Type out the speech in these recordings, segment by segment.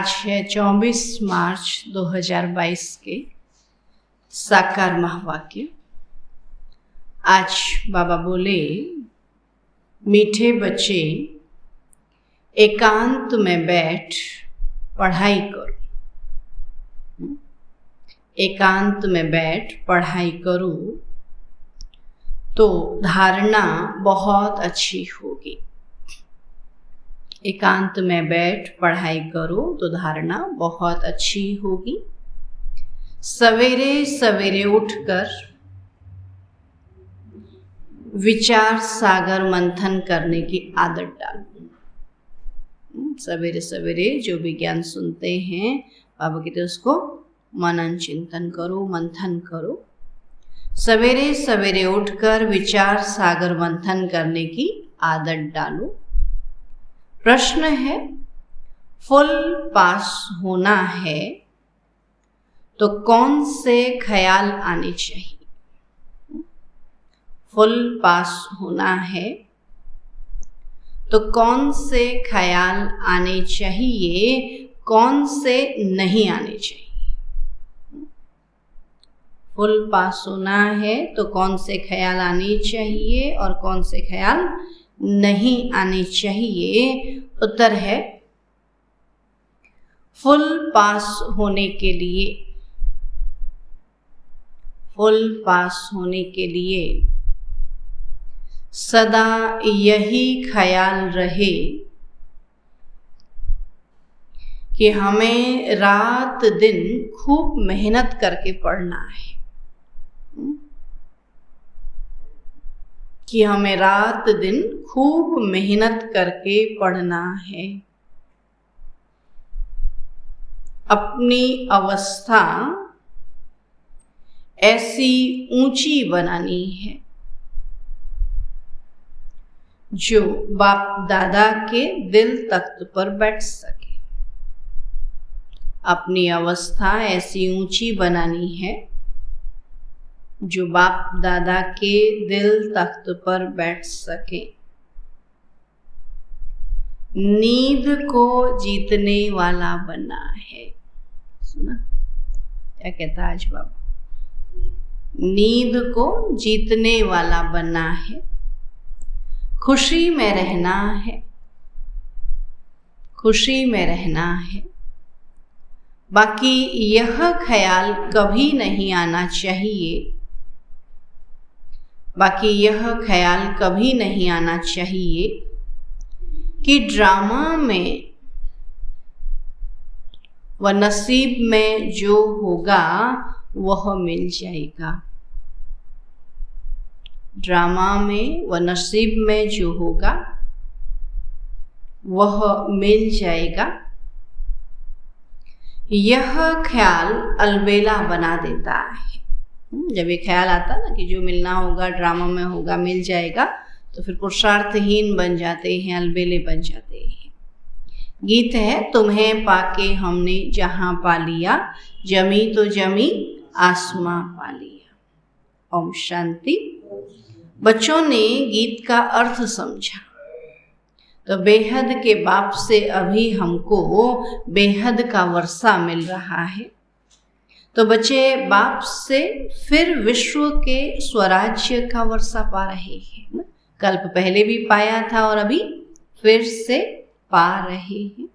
आज है 24 मार्च 2022 के साकार महावाक्य। आज बाबा बोले, मीठे बच्चे एकांत में बैठ पढ़ाई करो। एकांत में बैठ पढ़ाई करो तो धारणा बहुत अच्छी होगी। एकांत में बैठ पढ़ाई करो तो धारणा बहुत अच्छी होगी। सवेरे सवेरे उठकर विचार सागर मंथन करने की आदत डालो। सवेरे सवेरे जो भी ज्ञान सुनते हैं बाबा कहते उसको मनन चिंतन करो, मंथन करो। सवेरे सवेरे उठकर विचार सागर मंथन करने की आदत डालो। प्रश्न है, फुल पास होना है तो कौन से ख्याल आने चाहिए? फुल पास होना है तो कौन से ख्याल आने चाहिए, कौन से नहीं आने चाहिए? फुल पास होना है तो कौन से ख्याल आने चाहिए और कौन से ख्याल नहीं आने चाहिए? उत्तर है, फुल पास होने के लिए, फुल पास होने के लिए सदा यही ख्याल रहे कि हमें रात दिन खूब मेहनत करके पढ़ना है, कि हमें रात दिन खूब मेहनत करके पढ़ना है। अपनी अवस्था ऐसी ऊंची बनानी है जो बाप दादा के दिल तख्त पर बैठ सके। अपनी अवस्था ऐसी ऊंची बनानी है जो बाप दादा के दिल तख्त पर बैठ सके। नींद को जीतने वाला बनना है। सुना क्या कहता आज बाबा? नींद को जीतने वाला बनना है, खुशी में रहना है, खुशी में रहना है। बाकी यह ख्याल कभी नहीं आना चाहिए, बाकी यह ख्याल कभी नहीं आना चाहिए कि ड्रामा में व नसीब में जो होगा वह मिल जाएगा। ड्रामा में व नसीब में जो होगा वह मिल जाएगा। यह ख्याल अलबेला बना देता है। जब ये ख्याल आता ना कि जो मिलना होगा ड्रामा में होगा, मिल जाएगा, तो फिर पुरुषार्थहीन बन जाते हैं, अलबेले बन जाते हैं। गीत है, तुम्हें पाके हमने जहां पा लिया, जमी तो जमी आसमां पा लिया। ओम शांति। बच्चों ने गीत का अर्थ समझा तो बेहद के बाप से अभी हमको बेहद का वर्षा मिल रहा है। तो बच्चे बाप से फिर विश्व के स्वराज्य का वर्षा पा रहे हैं। कल्प पहले भी पाया था और अभी फिर से पा रहे हैं।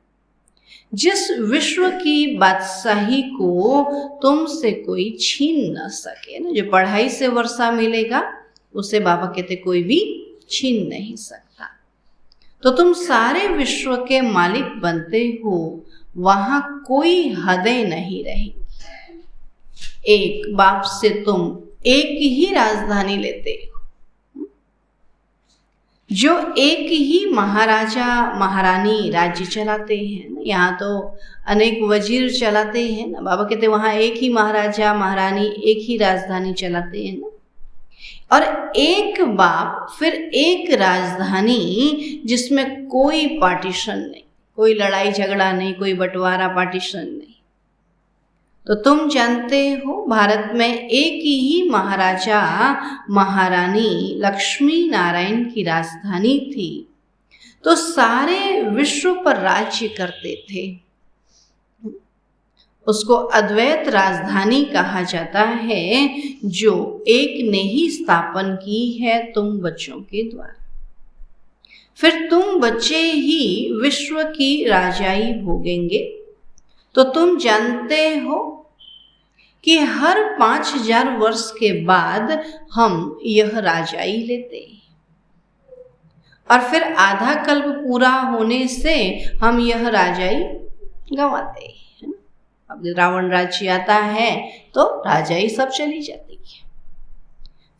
जिस विश्व की बादशाही को तुमसे कोई छीन न सके ना, जो पढ़ाई से वर्षा मिलेगा उसे बाबा कहते कोई भी छीन नहीं सकता। तो तुम सारे विश्व के मालिक बनते हो, वहां कोई हदें नहीं रही। एक बाप से तुम एक ही राजधानी लेते हो, जो एक ही महाराजा महारानी राज्य चलाते हैं। यहाँ तो अनेक वजीर चलाते हैं ना, बाबा कहते वहाँ एक ही महाराजा महारानी एक ही राजधानी चलाते हैं ना। और एक बाप फिर एक राजधानी जिसमें कोई पार्टीशन नहीं, कोई लड़ाई झगड़ा नहीं, कोई बंटवारा पार्टीशन नहीं। तो तुम जानते हो भारत में एक ही महाराजा महारानी लक्ष्मी नारायण की राजधानी थी। तो सारे विश्व पर राज्य करते थे। उसको अद्वैत राजधानी कहा जाता है, जो एक ने ही स्थापन की है तुम बच्चों के द्वारा। फिर तुम बच्चे ही विश्व की राजाई भोगेंगे। तो तुम जानते हो कि हर 5000 वर्ष के बाद हम यह राजाई लेते हैं, और फिर आधा कल्प पूरा होने से हम यह राजाई गंवाते हैं। अब रावण राज्य आता है तो राजाई सब चली जाती है।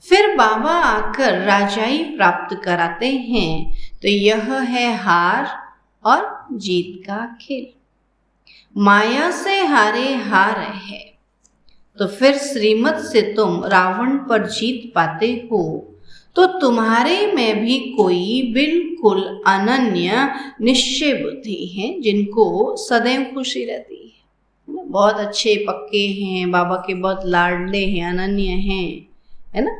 फिर बाबा आकर राजाई प्राप्त कराते हैं। तो यह है हार और जीत का खेल। माया से हारे हार है। तो फिर श्रीमत से तुम रावण पर जीत पाते हो, तो तुम्हारे में भी कोई बिल्कुल अनन्य निश्चय बुद्धि है, जिनको सदैव खुशी रहती है। बहुत अच्छे पक्के हैं, बाबा के बहुत लाडले हैं, अनन्य हैं, है ना।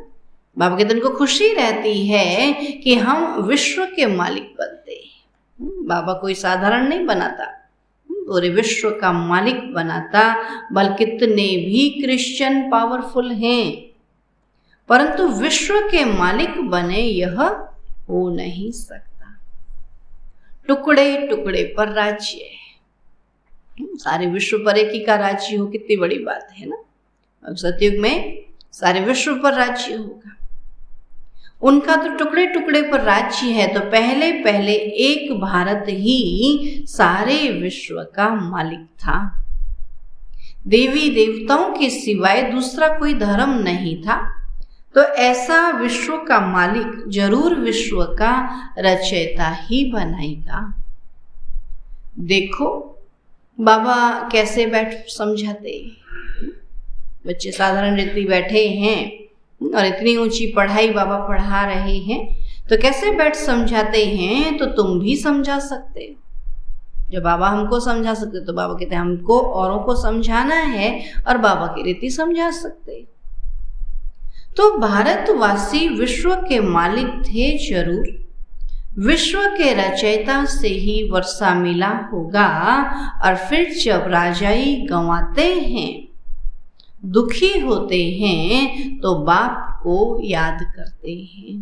बाबा के दिन को खुशी रहती है कि हम विश्व के मालिक बनते हैं। बाबा कोई साधारण नहीं बनाता, पूरे विश्व का मालिक बनाता। बल्कि कितने भी क्रिश्चियन पावरफुल हैं, परंतु विश्व के मालिक बने यह हो नहीं सकता। टुकड़े टुकड़े पर राज्य है। सारे विश्व पर एक ही का राज्य हो, कितनी बड़ी बात है ना। अब सतयुग में सारे विश्व पर राज्य होगा। उनका तो टुकड़े टुकड़े पर राज्य है। तो पहले पहले एक भारत ही सारे विश्व का मालिक था। देवी देवताओं के सिवाय दूसरा कोई धर्म नहीं था। तो ऐसा विश्व का मालिक जरूर विश्व का रचयिता ही बनाएगा। देखो बाबा कैसे बैठ समझाते। बच्चे साधारण रीति बैठे हैं और इतनी ऊंची पढ़ाई बाबा पढ़ा रहे हैं, तो कैसे बैठ समझाते हैं। तो तुम भी समझा सकते हो। जब बाबा हमको समझा सकते तो बाबा कहते हैं हमको औरों को समझाना है, और बाबा की रीति समझा सकते। तो भारतवासी विश्व के मालिक थे जरूर। विश्व के रचयिता से ही वर्षा मिला होगा। और फिर जब राजाई गंवाते हैं, दुखी होते हैं, तो बाप को याद करते हैं।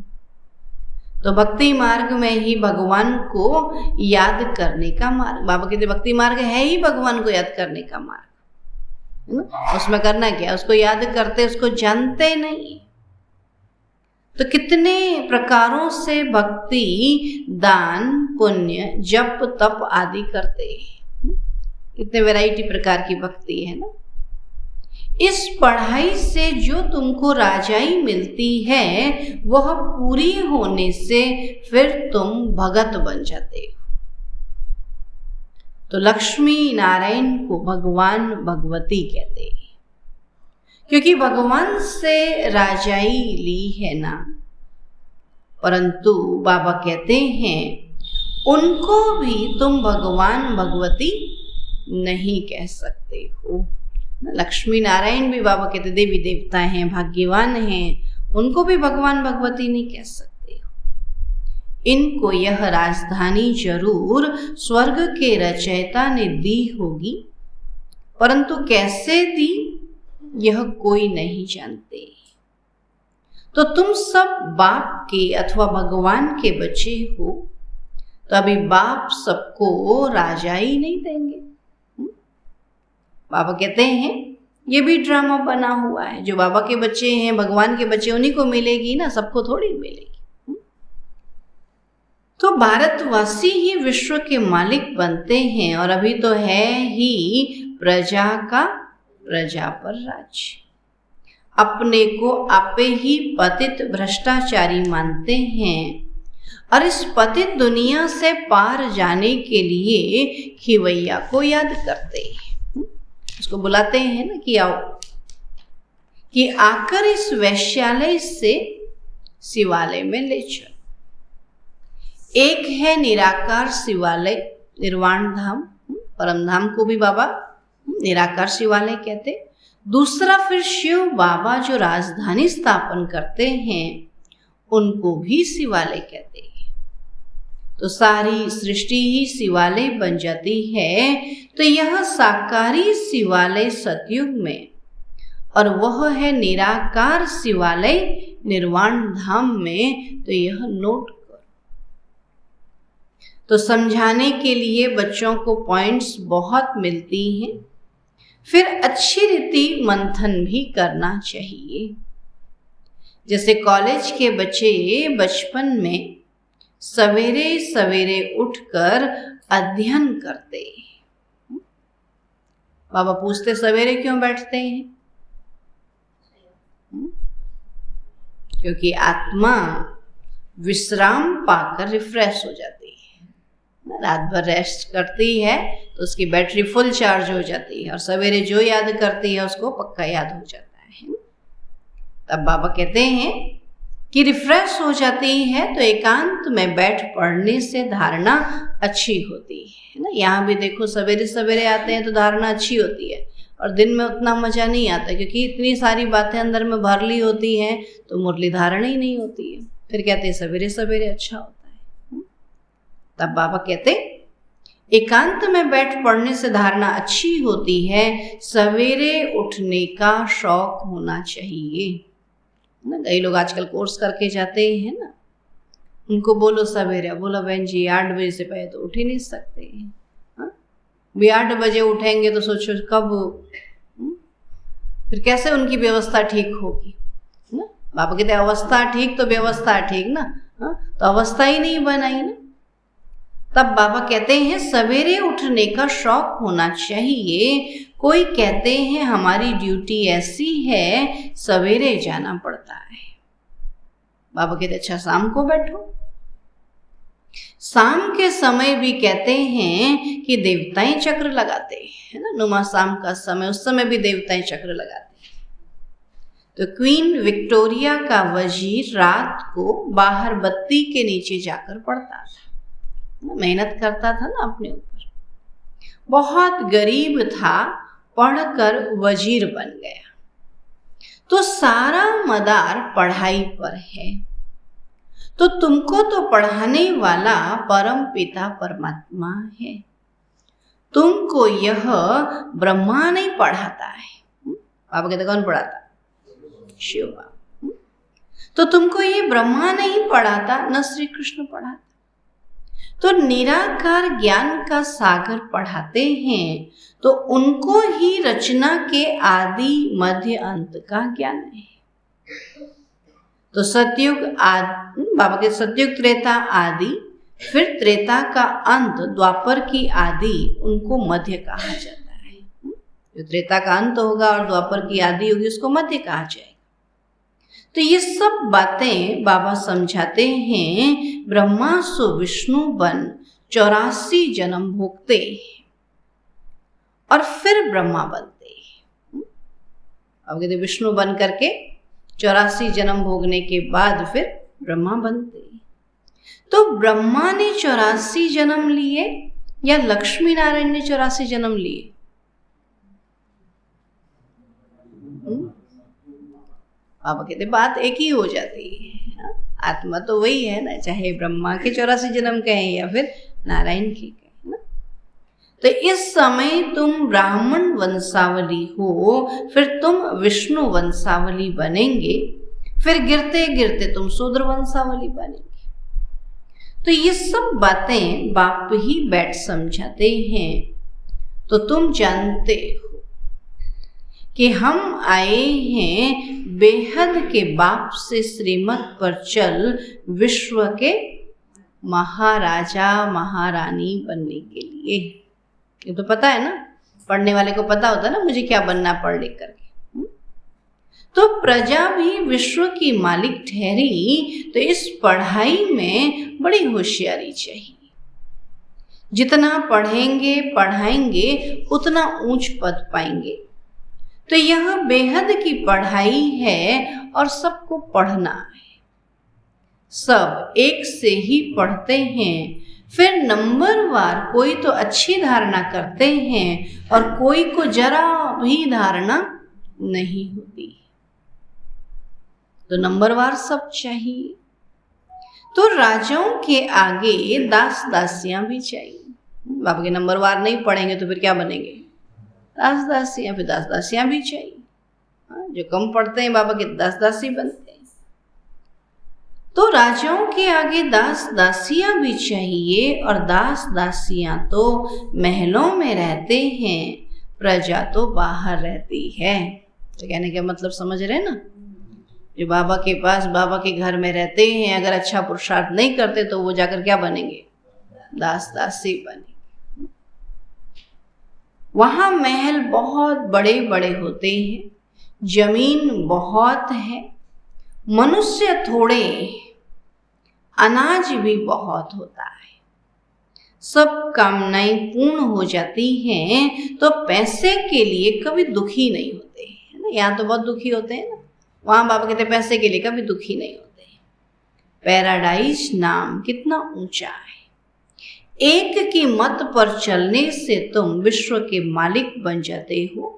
तो भक्ति मार्ग में ही भगवान को याद करने का मार्ग। बाबा कहते भक्ति मार्ग है ही भगवान को याद करने का मार्ग, है ना। उसमें करना क्या, उसको याद करते, उसको जानते नहीं। तो कितने प्रकारों से भक्ति, दान, पुण्य, जप, तप आदि करते हैं। कितने वैरायटी प्रकार की भक्ति है ना। इस पढ़ाई से जो तुमको राजाई मिलती है, वह पूरी होने से फिर तुम भगत बन जाते हो। तो लक्ष्मी नारायण को भगवान भगवती कहते हैं, क्योंकि भगवान से राजाई ली है ना। परंतु बाबा कहते हैं उनको भी तुम भगवान भगवती नहीं कह सकते हो। लक्ष्मी नारायण भी बाबा कहते देवी देवता हैं, भाग्यवान हैं, उनको भी भगवान भगवती नहीं कह सकते हो। इनको यह राजधानी जरूर स्वर्ग के रचयिता ने दी होगी, परंतु कैसे दी यह कोई नहीं जानते। तो तुम सब बाप के अथवा भगवान के बच्चे हो, तो अभी बाप सबको राजाई नहीं देंगे। बाबा कहते हैं ये भी ड्रामा बना हुआ है। जो बाबा के बच्चे हैं, भगवान के बच्चे, उन्हीं को मिलेगी ना, सबको थोड़ी मिलेगी। तो भारतवासी ही विश्व के मालिक बनते हैं, और अभी तो है ही प्रजा का प्रजा पर राज्य। अपने को आपे ही पतित भ्रष्टाचारी मानते हैं, और इस पतित दुनिया से पार जाने के लिए खिवैया को याद करते हैं। उसको बुलाते हैं ना कि आओ, कि आकर इस वैश्यालय से शिवालय में ले चल। एक है निराकार शिवालय, निर्वाण धाम, परम धाम को भी बाबा निराकार शिवालय कहते। दूसरा फिर शिव बाबा जो राजधानी स्थापन करते हैं, उनको भी शिवालय कहते हैं। तो सारी सृष्टि ही शिवालय बन जाती है। तो यह साकारी शिवालय सतयुग में, और वह है निराकार शिवालय निर्वाण धाम में। तो यह नोट करो। तो समझाने के लिए बच्चों को पॉइंट्स बहुत मिलती हैं। फिर अच्छी रीति मंथन भी करना चाहिए। जैसे कॉलेज के बच्चे बचपन में सवेरे सवेरे उठकर अध्ययन करते हैं। बाबा पूछते सवेरे क्यों बैठते हैं? क्योंकि आत्मा विश्राम पाकर रिफ्रेश हो जाती है। रात भर रेस्ट करती है तो उसकी बैटरी फुल चार्ज हो जाती है, और सवेरे जो याद करती है उसको पक्का याद हो जाता है। तब बाबा कहते हैं कि रिफ्रेश हो जाती है तो एकांत में बैठ पढ़ने से धारणा अच्छी होती है ना। यहाँ भी देखो सवेरे सवेरे आते हैं तो धारणा अच्छी होती है, और दिन में उतना मजा नहीं आता क्योंकि इतनी सारी बातें अंदर में भर ली होती हैं तो मुरली धारणा ही नहीं होती है। फिर कहते हैं सवेरे सवेरे अच्छा होता है। तब बाबा कहते एकांत में बैठ पढ़ने से धारणा अच्छी होती है। सवेरे उठने का शौक होना चाहिए ना। कई लोग आजकल कोर्स करके जाते हैं ना, उनको बोलो सवेरे, बोला बहन जी 8 बजे से पहले तो उठ ही नहीं सकते हैं। भी 8 बजे उठेंगे तो सोचो कब, फिर कैसे उनकी व्यवस्था ठीक होगी ना। बाबा कहते अवस्था ठीक तो व्यवस्था ठीक ना। तो अवस्था ही नहीं बनाई ना। तब बाबा कहते हैं सवेरे उठने का शौक होना चाहिए। कोई कहते हैं हमारी ड्यूटी ऐसी है सवेरे जाना पड़ता है। बाबा कहते अच्छा शाम को बैठो। शाम के समय भी कहते हैं कि देवताएं चक्र लगाते हैं ना। नुमा शाम का समय, उस समय भी देवताएं चक्र लगाते हैं। तो क्वीन विक्टोरिया का वजीर रात को बाहर बत्ती के नीचे जाकर पढ़ता था, मेहनत करता था ना अपने ऊपर। बहुत गरीब था, पढ़कर वजीर बन गया। तो सारा मदार पढ़ाई पर है। तो तुमको तो पढ़ाने वाला परम पिता परमात्मा है। तुमको यह ब्रह्मा नहीं पढ़ाता है। बाबा कहते कौन पढ़ाता? शिव बाबा। तो तुमको ये ब्रह्मा नहीं पढ़ाता, न श्री कृष्ण पढ़ाता। तो निराकार ज्ञान का सागर पढ़ाते हैं। तो उनको ही रचना के आदि मध्य अंत का ज्ञान है। तो सतयुग आदि, बाबा के सतयुग त्रेता आदि, फिर त्रेता का अंत द्वापर की आदि, उनको मध्य कहा जाता है। जो त्रेता का अंत होगा और द्वापर की आदि होगी उसको मध्य कहा जाएगा। तो ये सब बातें बाबा समझाते हैं। ब्रह्मा सो विष्णु बन 84 जन्म भोगते और फिर ब्रह्मा बनते। अब कहते विष्णु बन करके 84 जन्म भोगने के बाद फिर ब्रह्मा बनते। तो ब्रह्मा ने 84 जन्म लिए या लक्ष्मी नारायण ने 84 जन्म लिए? बाबा कहते बात एक ही हो जाती है। आत्मा तो वही है ना, चाहे ब्रह्मा के 84 जन्म कहें या फिर नारायण के कहें ना। तो इस समय तुम ब्राह्मण वंशावली हो, फिर तुम विष्णु वंशावली बनेंगे, फिर गिरते गिरते तुम शूद्र वंशावली बनेंगे। तो ये सब बातें बाप ही बैठ समझाते हैं। तो तुम जानते हो कि हम आए हैं बेहद के बाप से श्रीमत पर चल विश्व के महाराजा महारानी बनने के लिए। ये तो पता है ना, पढ़ने वाले को पता होता है ना मुझे क्या बनना पढ़ लिख करके। तो प्रजा भी विश्व की मालिक ठहरी। तो इस पढ़ाई में बड़ी होशियारी चाहिए। जितना पढ़ेंगे पढ़ाएंगे उतना ऊंच पद पाएंगे। तो यह बेहद की पढ़ाई है और सबको पढ़ना है। सब एक से ही पढ़ते हैं। फिर नंबरवार कोई तो अच्छी धारणा करते हैं और कोई को जरा भी धारणा नहीं होती। तो नंबरवार सब चाहिए। तो राजाओं के आगे दास दासियां भी चाहिए। बाबा के नंबरवार नहीं पढ़ेंगे तो फिर क्या बनेंगे? दास दासियां। फिर दास दासियां भी चाहिए। जो कम पढ़ते हैं बाबा के दास दासी बनते हैं। तो राजाओं के आगे दास दासियां भी चाहिए, और दास दासियां तो महलों में रहते हैं, प्रजा तो बाहर रहती है। तो कहने का मतलब समझ रहे ना, जो बाबा के पास बाबा के घर में रहते हैं, अगर अच्छा पुरुषार्थ नहीं करते तो वो जाकर क्या बनेंगे? दास दासी बनेंगे। वहां महल बहुत बड़े बड़े होते हैं, जमीन बहुत है, मनुष्य थोड़े, अनाज भी बहुत होता है, सब कामनाएं पूर्ण हो जाती हैं, तो पैसे के लिए कभी दुखी नहीं होते है ना। यहाँ तो बहुत दुखी होते हैं ना, वहां बाबा कहते पैसे के लिए कभी दुखी नहीं होते। पैराडाइज नाम कितना ऊंचा है। एक की मत पर चलने से तुम विश्व के मालिक बन जाते हो।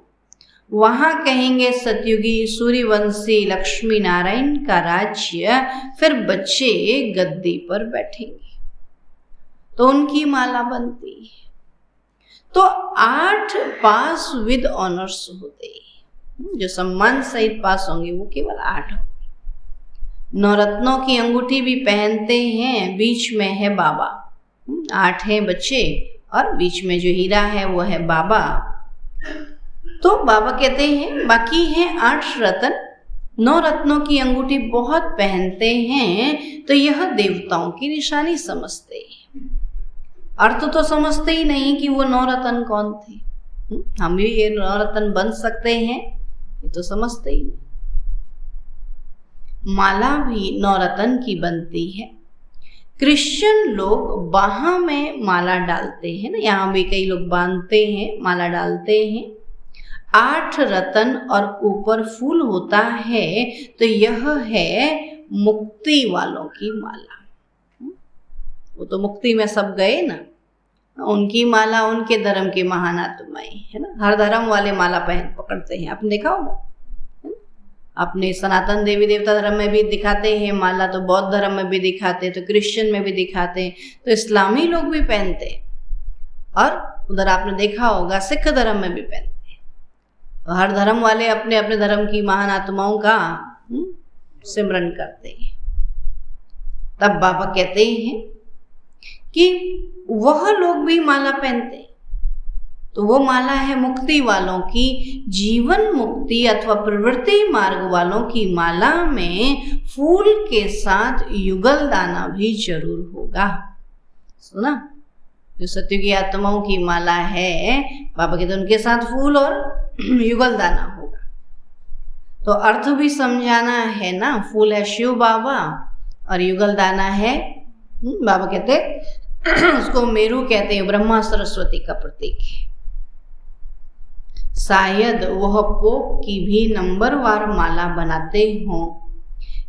वहां कहेंगे सतयुगी सूर्यवंशी लक्ष्मी नारायण का राज्य, फिर बच्चे गद्दी पर बैठेंगे तो उनकी माला बनती है। तो 8 पास विद ऑनर्स होते हैं, जो सम्मान सहित पास होंगे वो केवल 8 होंगे। नवरत्नों की अंगूठी भी पहनते हैं, बीच में है बाबा। 8 हैं बच्चे और बीच में जो हीरा है वो है बाबा। तो बाबा कहते हैं बाकी हैं 8 रत्न। 9 रत्नों की अंगूठी बहुत पहनते हैं, तो यह देवताओं की निशानी समझते हैं। अर्थ तो समझते ही नहीं कि वो 9 रत्न कौन थे। हम भी ये 9 रत्न बन सकते हैं, ये तो समझते ही नहीं। माला भी 9 रत्न की बनती है। क्रिश्चियन लोग बाह में माला डालते हैं ना, यहाँ भी कई लोग बांधते हैं, माला डालते हैं। 8 रत्न और ऊपर फूल होता है, तो यह है मुक्ति वालों की माला। वो तो मुक्ति में सब गए ना, उनकी माला उनके धर्म के महान आत्माएं है ना। हर धर्म वाले माला पहन पकड़ते हैं, आपने देखा होगा। अपने सनातन देवी देवता धर्म में भी दिखाते हैं माला, तो बौद्ध धर्म में भी दिखाते हैं, तो क्रिश्चियन में भी दिखाते हैं, तो इस्लामी लोग भी पहनते हैं, और उधर आपने देखा होगा सिख धर्म में भी पहनते हैं। तो हर धर्म वाले अपने अपने धर्म की महान आत्माओं का सिमरन करते हैं। तब बाबा कहते हैं कि वह लोग भी माला पहनते हैं, तो वो माला है मुक्ति वालों की। जीवन मुक्ति अथवा प्रवृत्ति मार्ग वालों की माला में फूल के साथ युगल दाना भी जरूर होगा। सुना, जो सत्युगी आत्माओं की माला है बाबा के, तो उनके साथ फूल और युगल दाना होगा। तो अर्थ भी समझाना है ना। फूल है शिव बाबा और युगल दाना है, बाबा कहते उसको मेरू कहते हैं, ब्रह्मा सरस्वती का प्रतीक है। शायद वह पोप की भी नंबरवार माला बनाते हों,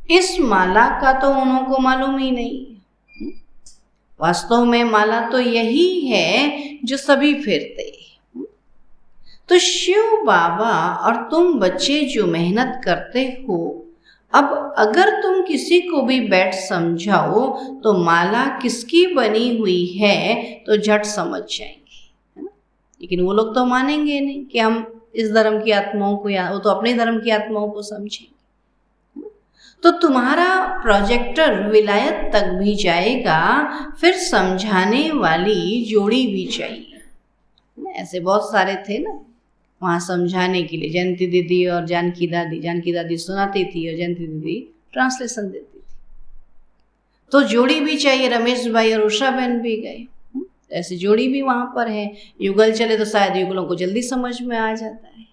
इस माला का तो उनको मालूम ही नहीं। वास्तव में माला तो यही है जो सभी फेरते। तो शिव बाबा और तुम बच्चे जो मेहनत करते हो, अब अगर तुम किसी को भी बैठ समझाओ तो माला किसकी बनी हुई है तो झट समझ जाएंगे, है ना। लेकिन वो लोग तो मानेंगे नहीं कि हम इस धर्म की आत्माओं को, या वो तो अपने धर्म की आत्माओं को समझेंगे। तो तुम्हारा प्रोजेक्टर विलायत तक भी जाएगा, फिर समझाने वाली जोड़ी भी चाहिए। ऐसे बहुत सारे थे ना वहाँ समझाने के लिए, जयंती दीदी और जानकी दादी सुनाती थी और जयंती दीदी ट्रांसलेशन देती थी। तो जोड़ी भी चाहिए। रमेश भाई और उषा बहन भी गए, ऐसी जोड़ी भी वहाँ पर है। युगल चले तो शायद युगलों को जल्दी समझ में आ जाता है।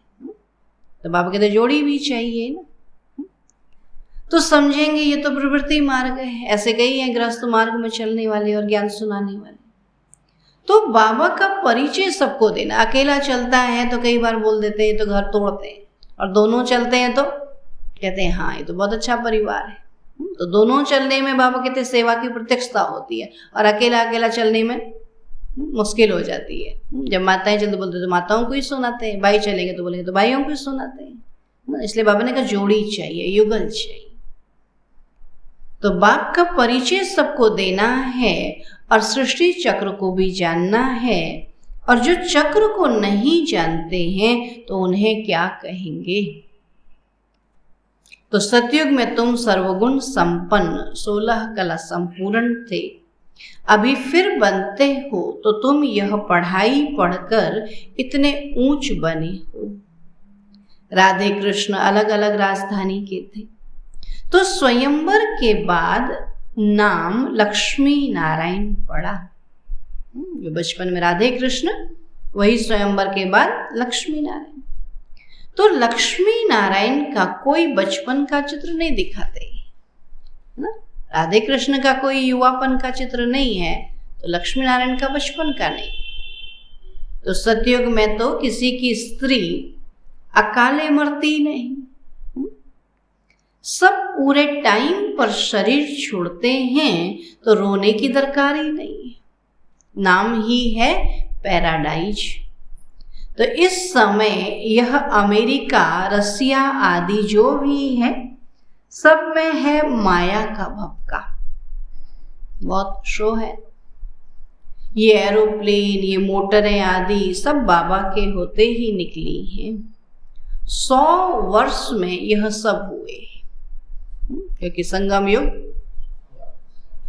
तो बाबा कहते जोड़ी भी चाहिए ना, तो समझेंगे। ये तो प्रवृत्ति मार्ग है, ऐसे कई हैं गृहस्थ मार्ग में चलने वाले और ज्ञान सुनाने वाले। तो बाबा का परिचय सबको देना। अकेला चलता है तो कई बार बोल देते हैं तो घर तोड़ते हैं, और दोनों चलते हैं तो कहते हैं हाँ ये तो बहुत अच्छा परिवार है। तो दोनों चलने में बाबा कहते हैं सेवा की प्रत्यक्षता होती है, और अकेला अकेला चलने में मुश्किल हो जाती है। जब माताएं चलते बोलते तो माताओं को ही सुनाते हैं, भाई चलेंगे तो बोलेंगे तो भाइयों को ही सुनाते हैं। इसलिए बाबा ने कहा जोड़ी चाहिए, युगल चाहिए। तो बाप का परिचय सबको देना है और सृष्टि चक्र को भी जानना है, और जो चक्र को नहीं जानते हैं तो उन्हें क्या कहेंगे। तो सतयुग में तुम सर्वगुण संपन्न 16 कला संपूर्ण थे, अभी फिर बनते हो तो तुम यह पढ़ाई पढ़कर इतने ऊंच बने हो। राधे कृष्ण अलग अलग राजधानी के थे, तो स्वयंवर के बाद नाम लक्ष्मी नारायण पड़ा। जो बचपन में राधे कृष्ण, वही स्वयंवर के बाद लक्ष्मी नारायण। तो लक्ष्मी नारायण का कोई बचपन का चित्र नहीं दिखाते ना, राधे कृष्ण का कोई युवापन का चित्र नहीं है, तो लक्ष्मी नारायण का बचपन का नहीं। तो सतयुग में तो किसी की स्त्री अकाले मरती नहीं, सब पूरे टाइम पर शरीर छोड़ते हैं, तो रोने की दरकार ही नहीं है। नाम ही है पैराडाइज। तो इस समय यह अमेरिका, रसिया आदि जो भी है, सब में है माया का भपका। बहुत शो है। ये एरोप्लेन, ये मोटरें आदि सब बाबा के होते ही निकली हैं। 100 वर्ष में यह सब हुए, क्योंकि संगम युग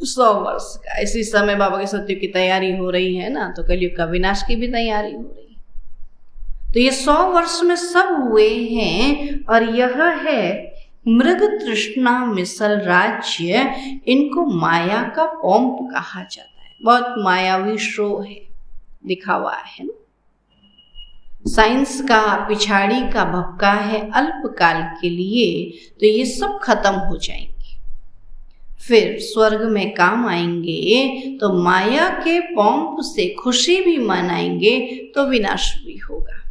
100 वर्ष का। इसी समय बाबा के सतयुग की तैयारी हो रही है ना, तो कलयुग का विनाश की भी तैयारी हो रही है। तो ये 100 वर्ष में सब हुए हैं, और यह है मृग तृष्णा मिसल राज्य। इनको माया का पोंप कहा जाता है। बहुत मायावी शो है, दिखावा है ना। साइंस का पिछाड़ी का भपका है अल्पकाल के लिए, तो ये सब खत्म हो जाएंगे, फिर स्वर्ग में काम आएंगे। तो माया के पोंप से खुशी भी मनाएंगे तो विनाश भी होगा।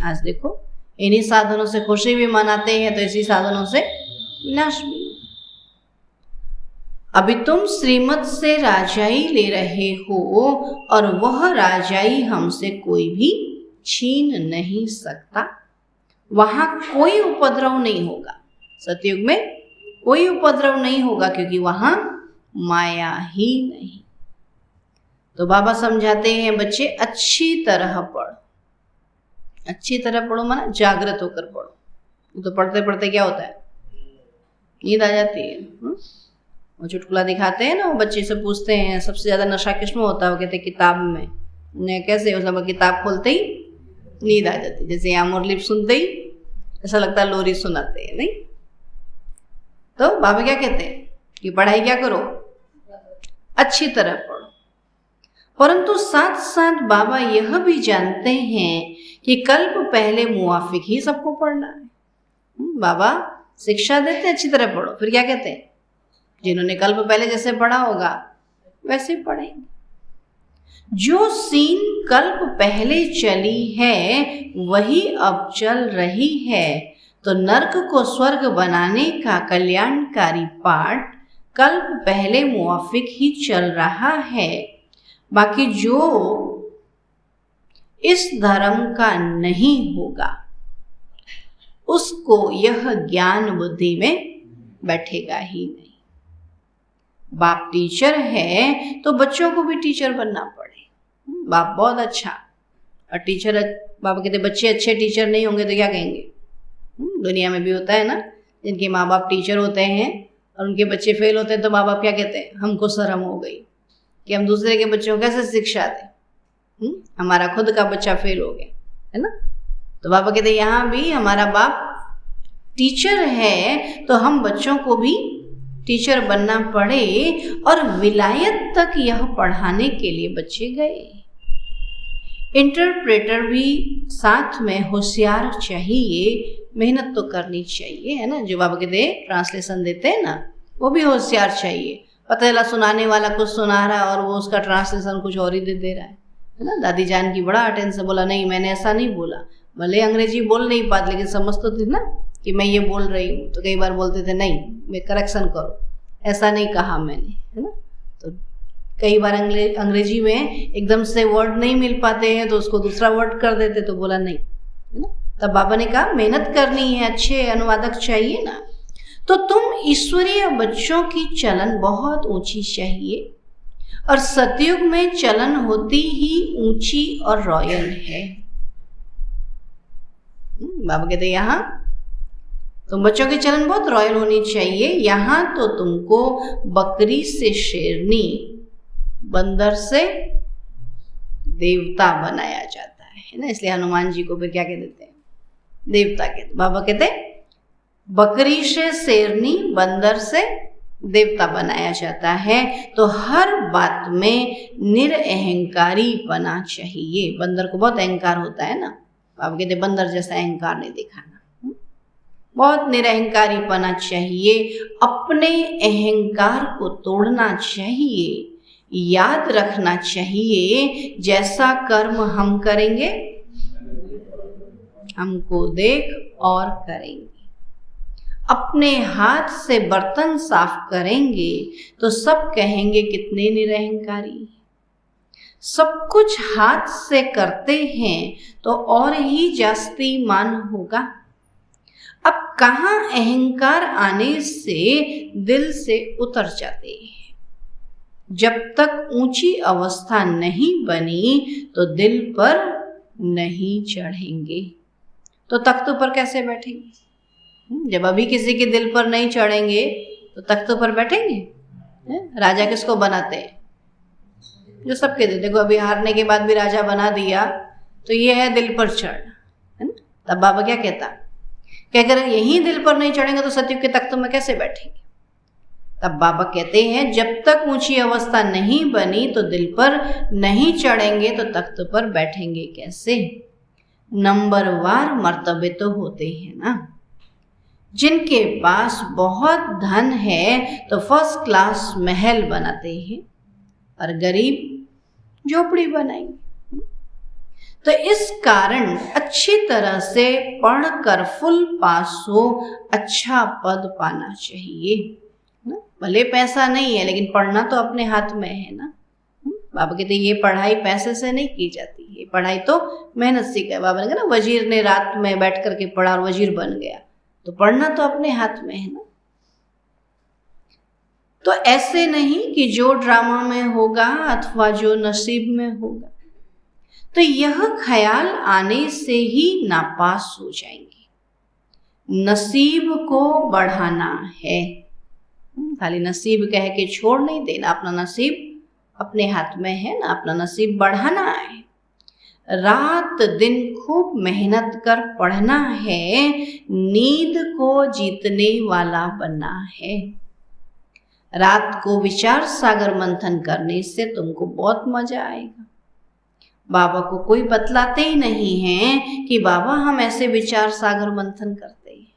आज देखो, इन्हीं साधनों से खुशी भी मनाते हैं, तो इसी साधनों से विनाश भी। अभी तुम श्रीमत से राजाई ले रहे हो, और वह राजाई हमसे कोई भी छीन नहीं सकता। वहां कोई उपद्रव नहीं होगा। सतयुग में कोई उपद्रव नहीं होगा, क्योंकि वहां माया ही नहीं। तो बाबा समझाते हैं, बच्चे अच्छी तरह पढ़ो। अच्छी तरह पढ़ो माना जागृत होकर पढ़ो। तो पढ़ते पढ़ते क्या होता है, नींद आ जाती है। वो चुटकुला दिखाते हैं ना, वो बच्चे से पूछते हैं सबसे ज्यादा नशा किसमें होता है, वो कहते हैं किताब में। उन्हें कैसे, मतलब किताब खोलते ही नींद आ जाती, जैसे यहाँ मुरली सुनते ही ऐसा लगता है लोरी सुनाते हैं, नहीं। तो बाबा क्या कहते हैं कि पढ़ाई क्या करो, अच्छी तरह पढ़ो। परंतु साथ साथ बाबा यह भी जानते हैं कि कल्प पहले मुआफिक ही सबको पढ़ना है। बाबा शिक्षा देते हैं अच्छी तरह पढ़ो, फिर क्या कहते हैं, जिन्होंने कल्प पहले जैसे पढ़ा होगा वैसे पढ़ेंगे। जो सीन कल्प पहले चली है वही अब चल रही है। तो नर्क को स्वर्ग बनाने का कल्याणकारी पाठ कल्प पहले मुआफिक ही चल रहा है। बाकी जो इस धर्म का नहीं होगा उसको यह ज्ञान बुद्धि में बैठेगा ही नहीं। बाप टीचर है तो बच्चों को भी टीचर बनना पड़े। बाप बहुत अच्छा, और टीचर, बाबा कहते बच्चे अच्छे टीचर नहीं होंगे तो क्या कहेंगे। दुनिया में भी होता है ना, जिनके माँ बाप टीचर होते हैं और उनके बच्चे फेल होते हैं, तो माँ बाप क्या कहते हैं, हमको शर्म हो गई कि हम दूसरे के बच्चों को कैसे शिक्षा दें, हमारा खुद का बच्चा फेल हो गया, है ना। तो बाबा कहते यहाँ भी हमारा बाप टीचर है तो हम बच्चों को भी टीचर बनना पड़े। और विलायत तक यह पढ़ाने के लिए बच्चे गए। इंटरप्रेटर भी साथ में होशियार चाहिए, मेहनत तो करनी चाहिए, है ना। जो बाबा कहते ट्रांसलेशन देते हैं ना, वो भी होशियार चाहिए। पता चला सुनाने वाला कुछ सुना रहा है और वो उसका ट्रांसलेशन कुछ और ही दे रहा है ना। दादी जान की बड़ा अटेंशन, बोला नहीं मैंने ऐसा नहीं बोला। भले अंग्रेजी बोल नहीं पाते लेकिन समझ तो थी ना कि मैं ये बोल रही हूँ। तो कई बार बोलते थे नहीं मैं करेक्शन करो, ऐसा नहीं कहा मैंने, है ना। तो कई बार अंग्रेजी में एकदम से वर्ड नहीं मिल पाते हैं तो उसको दूसरा वर्ड कर देते, तो बोला नहीं, है ना। तब बाबा ने कहा मेहनत करनी है, अच्छे अनुवादक चाहिए ना। तो तुम ईश्वरीय बच्चों की चलन बहुत ऊंची चाहिए, और सतयुग में चलन होती ही ऊंची और रॉयल है। बाबा कहते यहाँ तुम बच्चों की चलन बहुत रॉयल होनी चाहिए। यहाँ तो तुमको बकरी से शेरनी, बंदर से देवता बनाया जाता है ना। इसलिए हनुमान जी को फिर क्या कह देते हैं? देवता कहते। बाबा कहते बकरी से शेरनी, बंदर से देवता बनाया जाता है। तो हर बात में निरअहंकारी बना चाहिए। बंदर को बहुत अहंकार होता है ना। बाबा कहते बंदर जैसा अहंकार नहीं दिखाना, बहुत निरअहंकारी बना चाहिए। अपने अहंकार को तोड़ना चाहिए। याद रखना चाहिए जैसा कर्म हम करेंगे हमको देख और करेंगे। अपने हाथ से बर्तन साफ करेंगे तो सब कहेंगे कितने निरअहंकारी। सब कुछ हाथ से करते हैं तो और ही जास्ती मान होगा। अब कहाँ अहंकार आने से दिल से उतर जाते हैं। जब तक ऊंची अवस्था नहीं बनी तो दिल पर नहीं चढ़ेंगे। तो तख्तों पर कैसे बैठेंगे? जब अभी किसी के दिल पर नहीं चढ़ेंगे तो तख्तों पर बैठेंगे? राजा किसको बनाते हैं? जो सबके दिल। देखो अभी हारने के बाद भी राजा बना दिया तो ये है दिल पर चढ़ना, है ना। तब बाबा क्या कहता कि अगर यही दिल पर नहीं चढ़ेंगे तो सतयुग के तख्तों में कैसे बैठेंगे? तब बाबा कहते हैं जब तक ऊंची अवस्था नहीं बनी तो दिल पर नहीं चढ़ेंगे तो तख्त पर बैठेंगे कैसे? नंबरवार मर्तबे तो होते हैं ना। जिनके पास बहुत धन है तो फर्स्ट क्लास महल बनाते हैं और गरीब झोपड़ी बनाएंगे। तो इस कारण अच्छी तरह से पढ़कर फुल पास हो, अच्छा पद पाना चाहिए ना। भले पैसा नहीं है लेकिन पढ़ना तो अपने हाथ में है ना। बाबा कहते ये पढ़ाई पैसे से नहीं की जाती, ये पढ़ाई तो मेहनत से की। बाबा ने कहा ना वजीर ने रात में बैठ करके पढ़ा और वजीर बन गया। तो पढ़ना तो अपने हाथ में है ना। तो ऐसे नहीं कि जो ड्रामा में होगा अथवा जो नसीब में होगा। तो यह ख्याल आने से ही नापास हो जाएंगे। नसीब को बढ़ाना है, खाली नसीब कह के छोड़ नहीं देना। अपना नसीब अपने हाथ में है ना, अपना नसीब बढ़ाना है। रात दिन खूब मेहनत कर पढ़ना है, नींद को जीतने वाला बनना है। रात को विचार सागर मंथन करने से तुमको बहुत मजा आएगा। बाबा को कोई बतलाते ही नहीं है कि बाबा हम ऐसे विचार सागर मंथन करते हैं।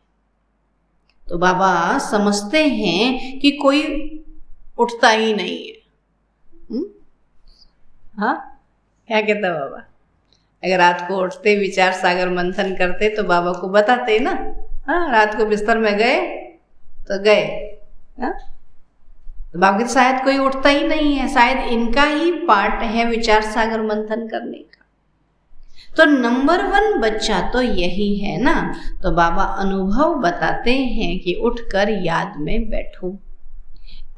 तो बाबा समझते हैं कि कोई उठता ही नहीं है। हाँ, क्या कहता बाबा? अगर रात को उठते विचार सागर मंथन करते तो बाबा को बताते ना। हाँ, रात को बिस्तर में गए तो गए। हाँ, तो बाबा के शायद कोई उठता ही नहीं है, शायद इनका ही पार्ट है विचार सागर मंथन करने का। तो नंबर 1 बच्चा तो यही है ना। तो बाबा अनुभव बताते हैं कि उठकर याद में बैठो।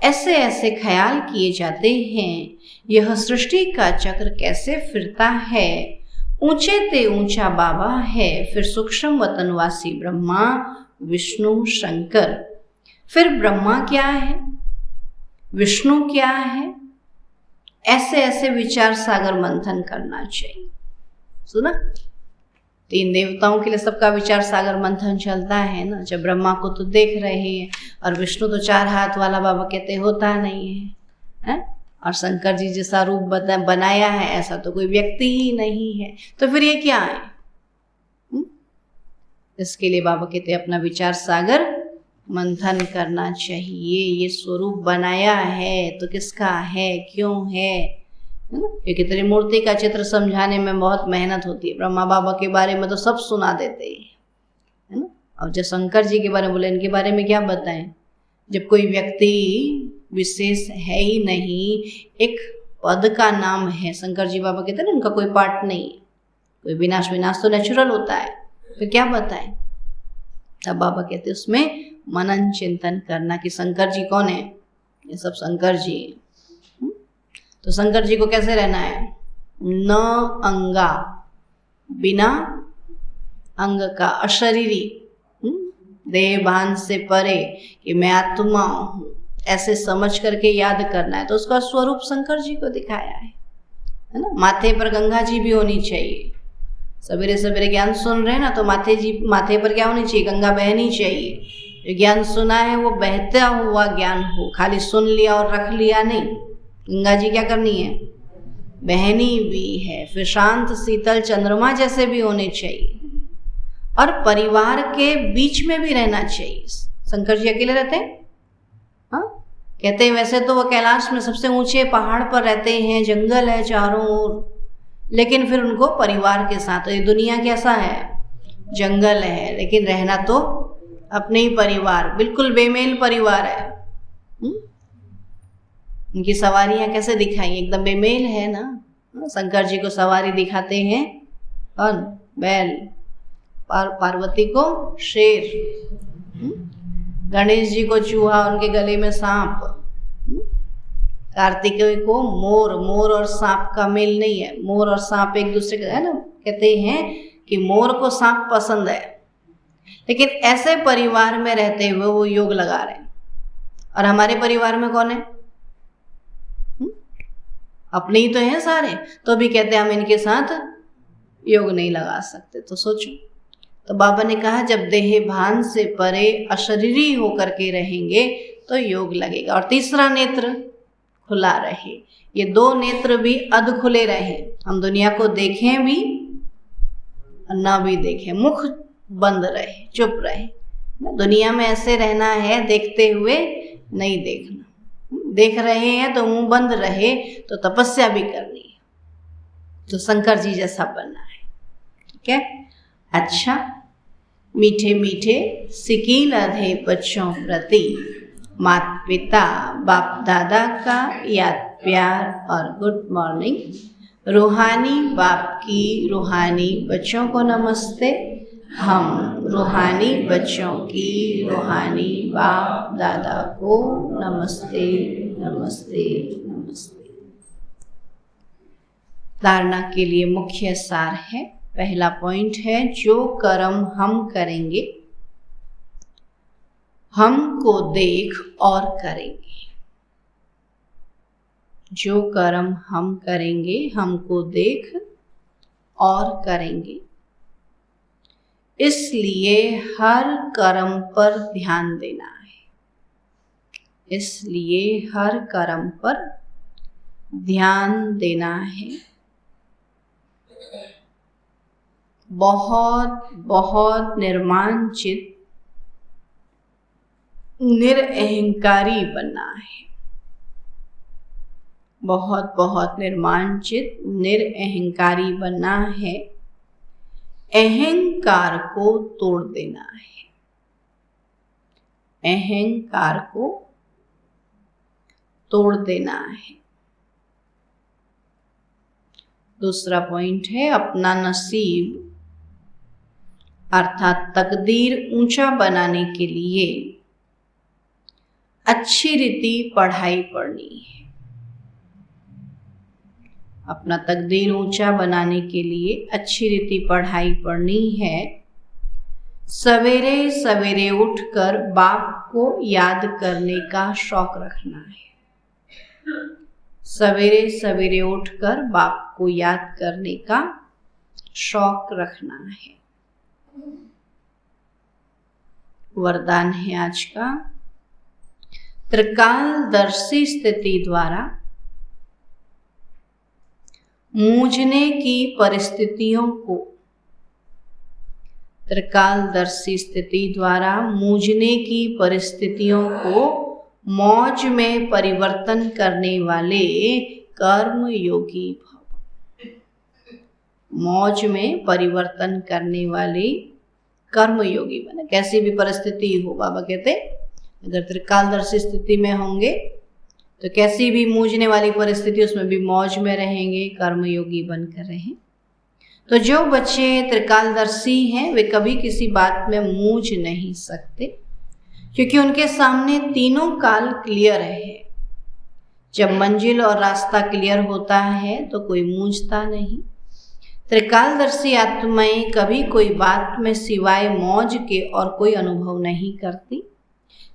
ऐसे ऐसे ख्याल किए जाते हैं। यह सृष्टि का चक्र कैसे फिरता है। ऊंचे ते ऊंचा बाबा है, फिर सूक्ष्म वतनवासी ब्रह्मा विष्णु शंकर। फिर ब्रह्मा क्या है, विष्णु क्या है, ऐसे ऐसे विचार सागर मंथन करना चाहिए। सुना, 3 देवताओं के लिए सबका विचार सागर मंथन चलता है ना। जब ब्रह्मा को तो देख रहे हैं और विष्णु तो 4 हाथ वाला बाबा कहते होता नहीं है, और शंकर जी जैसा रूप बनाया है ऐसा तो कोई व्यक्ति ही नहीं है। तो फिर ये क्या है? इसके लिए बाबा कहते अपना विचार सागर मंथन करना चाहिए। ये स्वरूप बनाया है तो किसका है, क्यों है ना। क्योंकि तेरी मूर्ति का चित्र समझाने में बहुत मेहनत होती है। ब्रह्मा बाबा के बारे में तो सब सुना देते हैं, है ना। अब जब शंकर जी के बारे में बोले, इनके बारे में क्या बताएं? जब कोई व्यक्ति विशेष है ही नहीं, एक पद का नाम है। शंकर जी बाबा कहते हैं ना उनका कोई पार्ट नहीं है, कोई विनाश तो नेचुरल होता है, फिर क्या बताएं। तब बाबा कहते उसमें मनन चिंतन करना कि शंकर जी कौन है, ये सब शंकर जी हैं। तो शंकर जी को कैसे रहना है, न अंगा, बिना अंग का, अशरीरी, देह भान से परे, कि मैं आत्मा हूँ, ऐसे समझ करके याद करना है। तो उसका स्वरूप शंकर जी को दिखाया है ना। माथे पर गंगा जी भी होनी चाहिए। सवेरे सवेरे ज्ञान सुन रहे हैं ना, तो माथे पर क्या होनी चाहिए, गंगा बहनी चाहिए। जो ज्ञान सुना है वो बहता हुआ ज्ञान हो, खाली सुन लिया और रख लिया नहीं। गंगा जी क्या करनी है, बहनी भी है। फिर शांत शीतल चंद्रमा जैसे भी होने चाहिए, और परिवार के बीच में भी रहना चाहिए। शंकर जी अकेले रहते हैं, हाँ कहते हैं वैसे तो वो कैलाश में सबसे ऊंचे पहाड़ पर रहते हैं, जंगल है चारों ओर, लेकिन फिर उनको परिवार के साथ, ये दुनिया कैसा है, जंगल है, लेकिन रहना तो अपने ही परिवार, बिल्कुल बेमेल परिवार है। उनकी सवारियां कैसे दिखाई, एकदम बेमेल है ना। शंकर जी को सवारी दिखाते हैं कौन, बैल, पार्वती को शेर, गणेश जी को चूहा, उनके गले में सांप, कार्तिकेय को मोर। मोर और सांप का मेल नहीं है, मोर और सांप एक दूसरे का है ना। कहते हैं कि मोर को सांप पसंद है, लेकिन ऐसे परिवार में रहते हुए वो योग लगा रहे हैं। और हमारे परिवार में कौन है, अपने ही तो हैं सारे, तो भी कहते हैं हम इनके साथ योग नहीं लगा सकते। तो सोचो, तो बाबा ने कहा जब देह भान से परे अशरीरी होकर के रहेंगे तो योग लगेगा। और तीसरा नेत्र खुला रहे, ये दो नेत्र भी अध खुले रहे, हम दुनिया को देखें भी ना भी देखें, मुख बंद रहे, चुप रहे। दुनिया में ऐसे रहना है, देखते हुए नहीं देखना। देख रहे हैं तो मुंह बंद रहे, तो तपस्या भी करनी है, तो शंकर जी जैसा बनना है। ठीक है, अच्छा, मीठे मीठे सिकील अधे बच्चों प्रति माता पिता बाप दादा का याद प्यार और गुड मॉर्निंग। रूहानी बाप की रूहानी बच्चों को नमस्ते। हम रूहानी बच्चों की रूहानी बाप दादा को नमस्ते नमस्ते नमस्ते। धारणा के लिए मुख्य सार है, पहला पॉइंट है, जो कर्म हम करेंगे हमको देख और करेंगे। जो कर्म हम करेंगे हमको देख और करेंगे, इसलिए हर कर्म पर ध्यान देना है। इसलिए हर कर्म पर ध्यान देना है। बहुत बहुत निर्माण चित्त निरअहंकारी बनना है। बहुत बहुत निर्माण चित्त निरअहंकारी बनना है। अहंकार को तोड़ देना है। अहंकार को तोड़ देना है। दूसरा पॉइंट है, अपना नसीब अर्थात तकदीर ऊंचा बनाने के लिए अच्छी रीति पढ़ाई पढ़नी है। अपना तकदीर ऊंचा बनाने के लिए अच्छी रीति पढ़ाई पढ़नी है। सवेरे सवेरे उठकर बाप को याद करने का शौक रखना है। सवेरे सवेरे उठकर बाप को याद करने का शौक रखना है। वरदान है आज का, त्रिकालदर्शी स्थिति द्वारा मूझने की परिस्थितियों को, त्रिकालदर्शी स्थिति द्वारा मूझने की परिस्थितियों को मौज में परिवर्तन करने वाले कर्म योगी भव। मौज में परिवर्तन करने वाले कर्म योगी बने। कैसी भी परिस्थिति हो, बाबा कहते अगर त्रिकालदर्शी स्थिति में होंगे तो कैसी भी मूझने वाली परिस्थिति उसमें भी मौज में रहेंगे, कर्मयोगी बनकर रहें। तो जो बच्चे त्रिकालदर्शी हैं वे कभी किसी बात में मूझ नहीं सकते। क्योंकि उनके सामने तीनों काल क्लियर है। जब मंजिल और रास्ता क्लियर होता है तो कोई मूंझता नहीं। त्रिकालदर्शी आत्माएं कभी कोई बात में सिवाय मौज के और कोई अनुभव नहीं करती,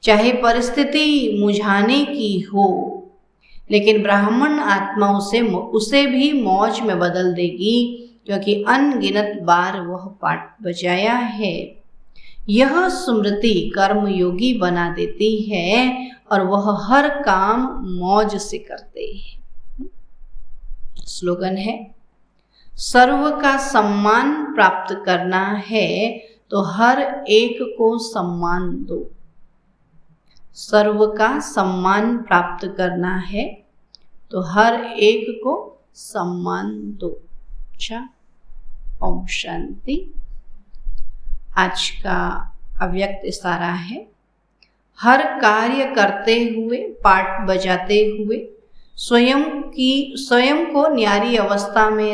चाहे परिस्थिति मुझाने की हो, लेकिन ब्राह्मण आत्मा उसे भी मौज में बदल देगी, क्योंकि अनगिनत बार वह पाठ बजाया है। यह स्मृति कर्म योगी बना देती है और वह हर काम मौज से करते हैं। स्लोगन है, सर्व का सम्मान प्राप्त करना है तो हर एक को सम्मान दो। सर्व का सम्मान प्राप्त करना है तो हर एक को सम्मान दो। अच्छा, ओम शांति। आज का अव्यक्त इशारा है, हर कार्य करते हुए, पाठ बजाते हुए स्वयं को न्यारी अवस्था में